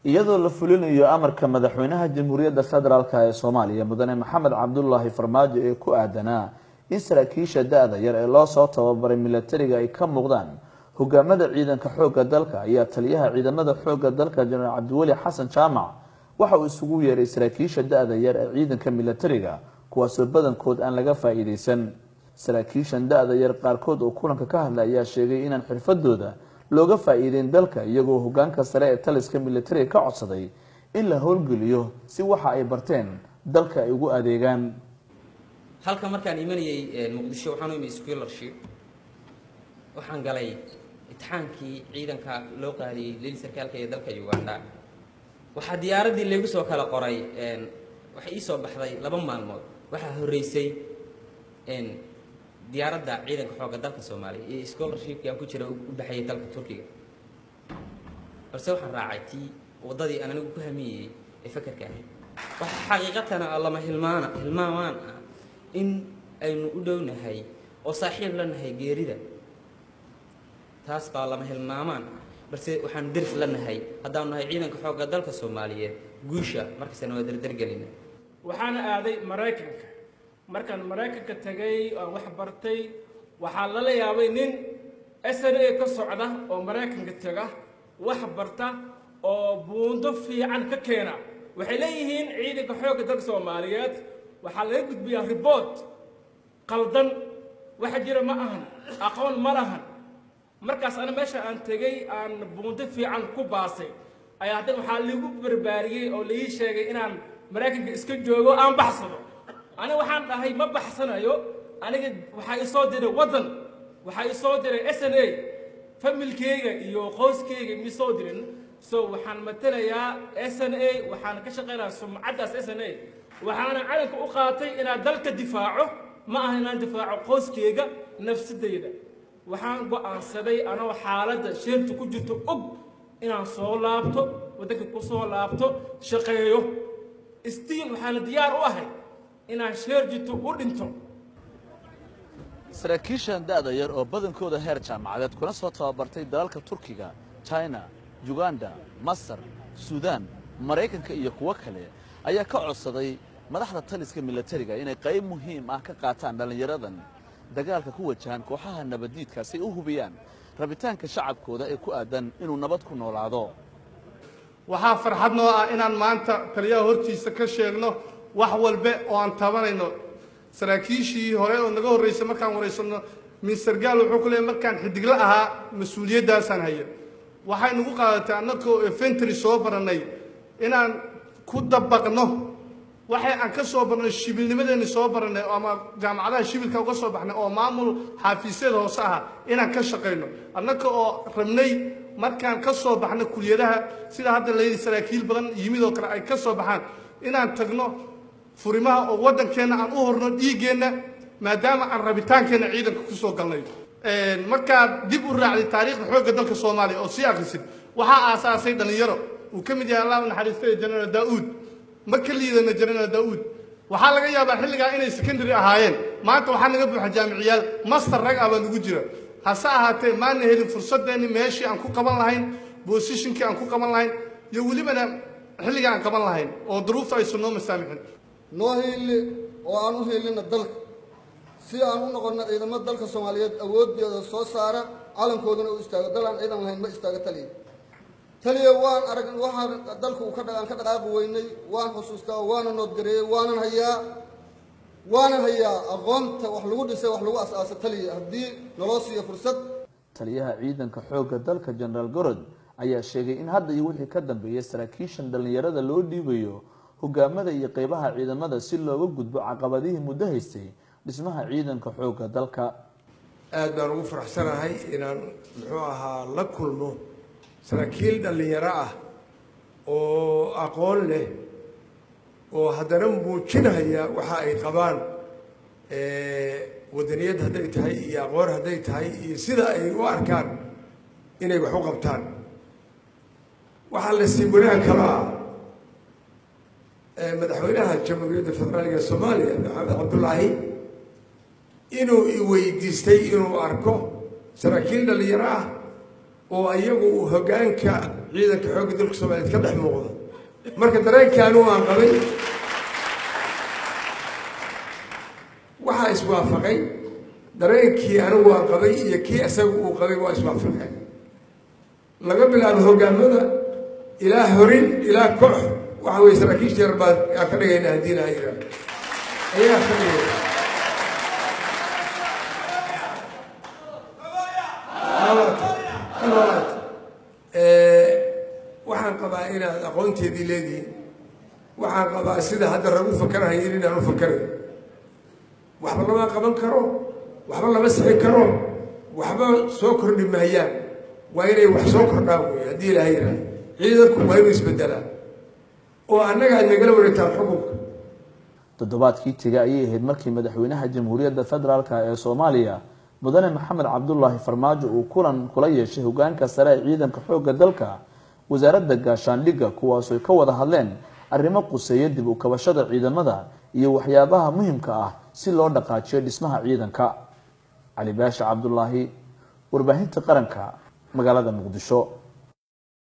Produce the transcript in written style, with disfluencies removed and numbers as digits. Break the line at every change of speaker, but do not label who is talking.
iyadoo la fulinayo amarka madaxweynaha jamhuuriyadda federaalka ee Soomaaliya mudane Maxamed Cabdullaahi Farmaajo ee ku aadanaa in saraakiisha da'da yar ee loo soo tababaray militariga ay ka muuqdaan hogaamada ciidanka xoogga dalka ayaa taliyaha ciidamada xoogga dalka General Cabdiweli Xasan Jaamac waxa uu isugu yeeray saraakiisha da'da yar ee ciidanka militariga kuwaasoo badankood aan laga faa'iideysan saraakiishan da'da yar qaarkood oo kulanka ka hadlay ayaa sheegay inaan xirfadooda looga faa'iideyn dalka iyagoo hogaanka sare ee taliska militariga ka codsaday in la howlgeliyo si waxa ay barteen dalka ay ugu adeegaan
halka markaan imanayay muqdisho waxaan u imay scholarship waxaan galay imtixaankii ciidanka loo qaadiyay leel sarkaalka ee dalka Uganda waxa diyaaradii lagu soo kala qoray waxa ii soo baxday 2 maalmood waxa horeysay diyaaradda ciidanka xoogga dalka Soomaaliya ee scholarship aan ku jira u baxay dalka Turkiga balse waxaan raacay tii wadadii aan anigu ku hamiyay ee fakarka ahayd waxa xaqiiqatan lama hilmaamaan in aynu u dhownahay oo saaxiib la nahay geerida taas baa lama hilmaamaan balse waxaan diris la nahay haddaan nahay ciidanka xoogga dalka Soomaaliyeed guusha markasta waa dardargelina
waxaan aaday Mareykanka markaan Mareykanka tagay oo wax bartay waxa la yaabay nin SNA ka socda oo Mareykanka taga wax barta oo buundo fiican ka keena waxay leeyihiin ciidanka xoogga dalka Soomaaliyeed waxa laga gudbiyaa report qaldan waxa jira ma ahan aqoon ma lahan markaas ana meesha aan tagay aan buundo fiican ku baasay ayaa hadda waxa lagu barbaariyay oo la ii sheegay inaan Mareykanka iska joogo aan baxsado أنا وحنا هاي ما بحثنا يو أنا وحي صادر وطن وحي صادر SNA فمل كيجا يو قوس كيجا مصادرين وحنا مثلا يا SNA وحنا كشغلة سمعة SNA وحنا على أقاطي إن دلك دفاعه ما هنا دفاع قوس كيجا نفس الديدة وحنا بقى سبي أنا وحالة شرط كجت إن صولابته ودك كصولابته شقيه استيل وحنا ديار واحد inaan sheerjito u dhinto
saraakiishan da'da yar oo badankooda heer jaamacadeed kuna soo tababartay dalalka Turkiga, China, Uganda, Masar, Suudaan, Mareykanka iyo kuwa kale ayaa ka codsaday madaxda taliska militariga inay qayb muhiim ah ka qaataan dhalinyaradan dagaalka ku wajahan kooxaha nabadiidka si u hubiyaan rabitaanka shacabkooda ee ku aadan inuu nabad ku noolaado
waxaa farxad noo ah inaan maanta taliyaha hortiisa ka sheegno wax walba oo aan tabanayno saraakiishii hore oo naga horeysay markaan wareysano minister gaal wuxuu ku leeyahay markaan xidigla ahaa mas'uuliyadaasaan haya waxay nagu qaadatay annagoo infantry soo baranay inaan ku dabaqno waxay aan ka soo barnay shibilnimadeena soo baranay ama jaamacadaha shibilka uga soo baxnay oo maamul xafiisyada hoose ah inaan ka shaqeyno annagoo rabnay markaan ka soo baxno kuliyadaha sida hadda leeyahay saraakiil badan yimid oo kale ay ka soo baxaan inaan tagno furimaha oo wadankeena aan u horno dhiigeena maadaama aan rabitaankeena ciidanka ku soo galnay marka dib u raacday taariikhda xoogga dalka Soomaaliya oo si akhrisid waxa aasaasay dhalinyaro uu ka mid yahay Allah naxariistay General Daawud ma ka liidana General Daawud waxa laga yaabaa xilligaa inay secondary ahaayeen maanta waxa naga buuxa jaamiciyaal master rag ah baan ugu jira hase ahaatee maana helin fursadeeni meeshii aan ku qaban lahayn positionkii aan ku qaban lahayn iyo welibana xilliga aan qaban lahayn oo duruufta ay sunno masaamixin
noo heeli oo aan u heelina dalka si aan u noqono ciidamada dalka Soomaaliyeed awoodooda soo saara calankoodana u istaago dalaan ciidan lahayn ma istaaga taliye waan arag waxa dalku ka dhaqaaq weynay waan xusuustaa waana nood gareeyay waana hayaa aqoonta wax lagu dhisay wax lagu asaasay taliye hadii naloo siiyo fursad
taliyaha ciidanka xoogga dalka General Gorod ayaa sheegay in hadda iyo wixii ka dambeeyay saraakiishan dhalinyarada loo dhiibayo hogaamada iyo qaybaha ciidamada si looga gudbo caqabadihii muddo haystay dhismaha ciidanka xoogga dalka
aad baan ugu faraxsanahay inaan muxuu ahaa la kulmo saraakiil dhalinyaro ah oo aqoon leh oo haddana muujinaya waxa ay qabaan wadaniyad hadday tahay iyo aqoon hadday tahay iyo sida ay u arkaan inay wax u qabtaan waxaa la sii wanaag kala madaxweynaha jamhuuriyadda federaalka Soomaaliya Maxamed Cabdullaahi inuu i weydiistay inuu arko saraakiil dhalinyaro ah oo iyagu hoggaanka ciidanka xoogga dalka Soomaaliyeed ka dhex muuqda marka dareenkaanu waan qabay waxaa iswaafaqay dareenkii anigu waan qabay iyo kii isagu uu qabay waa iswaafaqay laga bilaabo hoggaamada ilaa horin ilaa koox waxa weeye saraakiisha yar baa ka dhigayna haddii la yiraahdo ayaa ka dhigaya waxaan qabaa inaad aqoonteedii leedihiin waxaan qabaa sida hadda rag u fakarahayin inaan u fakarayo waxba lama qaban karo waxba lama sixi karo waxba soo kordhi maayaan waa inay wax soo kordhaan wey haddii ilaahay yidhaahdo ciidanku waa inuu isbedelaa oo annaga aad nagala wareegtaan xukunka
toddobaadkii tegay ayay ahayd markii madaxweynaha jamhuuriyadda federaalk ee Soomaaliya mudane Maxamed Cabdullaahi Farmaajo uu kulan kula yeeshay hoggaanka sare ee ciidanka xoogga dalka wasaaradda gaashaandhigga kuwaas oo ka wada hadleen arrimo quseeya dib u kabashada ciidamada iyo waxyaabaha muhiimka ah si loo dhaqaajiyo dhismaha ciidanka. Cali Baasha Cabdullaahi, warbaahinta qaranka, magaalada Muqdisho.